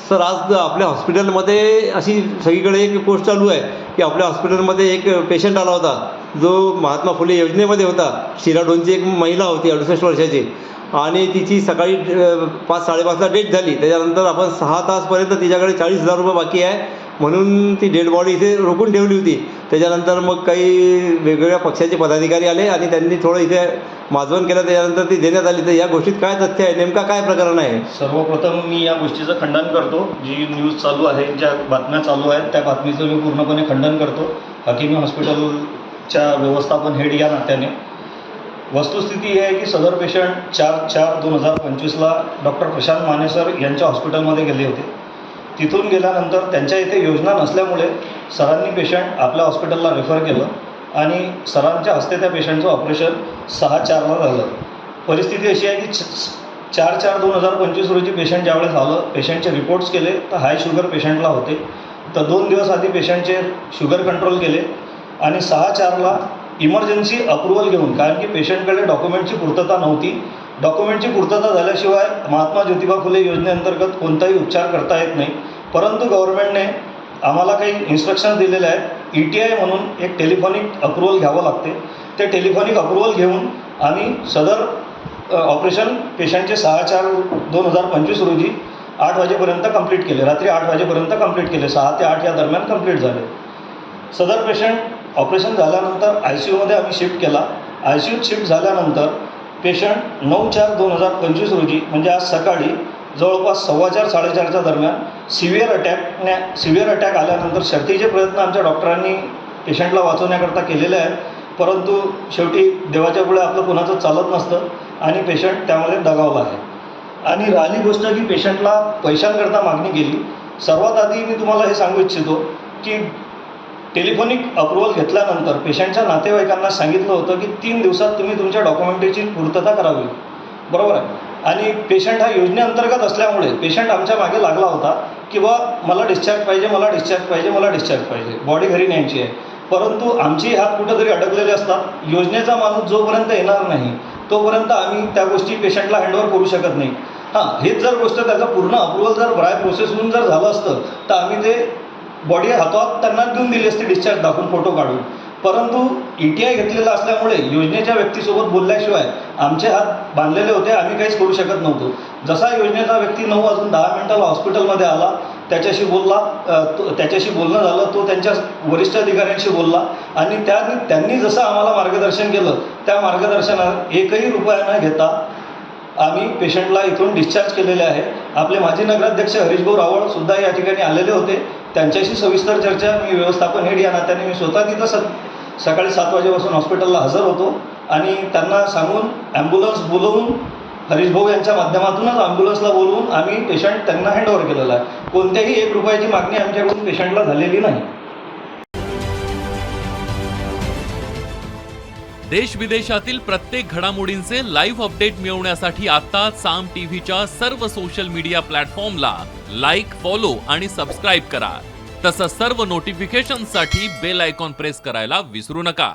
Sir आज आपल्या हॉस्पिटलमध्ये अशी सगळीकडे एक पोस्ट चालू आहे की आपल्या हॉस्पिटलमध्ये एक पेशंट आला होता जो महात्मा फुले योजनेमध्ये होता. शिराढोणची एक महिला होती 68 वर्षाची आणि तिची सकाळी 5-5:30ला डेथ झाली. त्याच्यानंतर आपण 6 तासपर्यंत तिच्याकडे 40,000 रुपये बाकी आहे म्हणून ती डेड बॉडी इथे रोखून ठेवली होती. त्याच्यानंतर मग काही वेगवेगळ्या पक्षाचे पदाधिकारी आले आणि त्यांनी थोडं इथे माजवण केलं. त्याच्यानंतर ती देण्यात आली. तर या गोष्टीत काय तथ्य आहे, नेमका काय प्रकरण आहे? सर्वप्रथम मी या गोष्टीचं खंडन करतो. जी न्यूज चालू आहे, ज्या बातम्या चालू आहेत त्या बातमीचं मी पूर्णपणे खंडन करतो. हकीमी हॉस्पिटलच्या व्यवस्थापन हेड या नात्याने वस्तुस्थिती ही आहे की सदर पेशंट 4/4/2025ला डॉक्टर प्रशांत माने सर यांच्या हॉस्पिटलमध्ये गेले होते. तिथून गेल्यानंतर त्यांच्या इथे योजना नसल्यामुळे सरांनी पेशंट आपल्या हॉस्पिटलला रेफर केलं आणि सरांच्या हस्ते त्या पेशंटचं ऑपरेशन 6/4ला झालं. परिस्थिती अशी आहे की 4/4/2025 रोजी पेशंट ज्यावेळेस आलं, पेशंटचे रिपोर्ट्स केले तर हाय शुगर पेशंटला होते. तर 2 दिवस आधी पेशंटचे शुगर कंट्रोल केले आणि 6/4ला इमर्जन्सी अप्रुव्हल घेऊन, कारण की पेशंटकडे डॉक्युमेंटची पूर्तता नव्हती. डॉक्युमेंटची पूर्तता झाल्याशिवाय महात्मा ज्योतिबा फुले योजनेअंतर्गत कोणताही उपचार करता येत नाही. परंतु गव्हर्नमेंटने आम्हाला काही इन्स्ट्रक्शन्स दिलेले आहेत. ETI म्हणून एक टेलिफोनिक अप्रुव्हल घ्यावं लागते. ते टेलिफोनिक अप्रुव्हल घेऊन आम्ही सदर ऑपरेशन पेशंटचे 6/4/2025 रोजी 8 वाजेपर्यंत कंप्लीट केले. रात्री 8 वाजेपर्यंत कंप्लीट केले. 6 ते 8 या दरम्यान कंप्लीट झाले. सदर पेशंट ऑपरेशन झाल्यानंतर ICUमध्ये आम्ही शिफ्ट केला. ICUत शिफ्ट झाल्यानंतर पेशंट 9/4/2025 रोजी म्हणजे आज सकाळी जवळपास 4:15-4:30च्या दरम्यान सिव्हिअर अटॅक आल्यानंतर शर्थीचे प्रयत्न आमच्या डॉक्टरांनी पेशंटला वाचवण्याकरता केलेले आहेत. परंतु शेवटी देवाच्या पुढे आपलं कुणाचं चालत नसतं आणि पेशंट त्यामध्ये दगावला आहे. आणि राहिली गोष्ट की पेशंटला पैशांकरता मागणी केली. सर्वात आधी मी तुम्हाला हे सांगू इच्छितो की टेलिफोनिक अप्रुव्हल घेतल्यानंतर पेशंटच्या नातेवाईकांना सांगितलं होतं की 3 दिवसात तुम्ही तुमच्या डॉक्युमेंटेची पूर्तता करावी. बरोबर आहे. आणि पेशंट हा योजनेअंतर्गत असल्यामुळे पेशंट आमच्या मागे लागला होता की मला डिस्चार्ज पाहिजे, मला डिस्चार्ज पाहिजे, मला डिस्चार्ज पाहिजे, बॉडी घरी न्यायची आहे. परंतु आमचे हात कुठंतरी अडकलेले असतात. योजनेचा माणूस जोपर्यंत येणार नाही तोपर्यंत आम्ही त्या गोष्टी पेशंटला हँडओव्हर करू शकत नाही. हेच जर गोष्ट त्याचं पूर्ण अप्रुव्हल जर बाय प्रोसेस होऊन जर झालं असतं तर आम्ही ते बॉडी हातात त्यांना देऊन दिली असती डिस्चार्ज दाखवून, फोटो काढून. परंतु ETI घेतलेला असल्यामुळे योजनेच्या व्यक्तीसोबत बोलल्याशिवाय आमचे हात बांधलेले होते. आम्ही काहीच करू शकत नव्हतो. जसा योजनेचा व्यक्ती 9:10 हॉस्पिटलमध्ये आला, त्याच्याशी बोलणं झालं. तो त्यांच्या वरिष्ठ अधिकाऱ्यांशी बोलला आणि त्यांनी जसं आम्हाला मार्गदर्शन केलं त्या मार्गदर्शनात एकही रुपया न घेता आम्ही पेशंटला इथून डिस्चार्ज केलेले आहे. आपले माजी नगराध्यक्ष हरीशभाऊ रावळ सुद्धा या ठिकाणी आलेले होते. त्यांच्याशी सविस्तर चर्चा मी व्यवस्थापन हेड या नात्याने मी स्वतः तिथं सकाळी 7 वाजेपासून हॉस्पिटलला हजर होतो आणि त्यांना सांगून ॲम्ब्युलन्स बोलवून हरीशभाऊ यांच्या माध्यमातूनच ॲम्ब्युलन्सला बोलवून आम्ही पेशंट त्यांना हँडओव्हर केलेला आहे. कोणत्याही 1 रुपयाची मागणी आमच्याकडून पेशंटला झालेली नाही. देश विदेशातील प्रत्येक घडामोडींचे लाईव्ह अपडेट मिळवण्यासाठी आता साम टीव्हीच्या सर्व सोशल मीडिया प्लॅटफॉर्मला लाईक, फॉलो आणि सबस्क्राईब करा. तसंच सर्व नोटिफिकेशनसाठी बेल आयकॉन प्रेस करायला विसरू नका.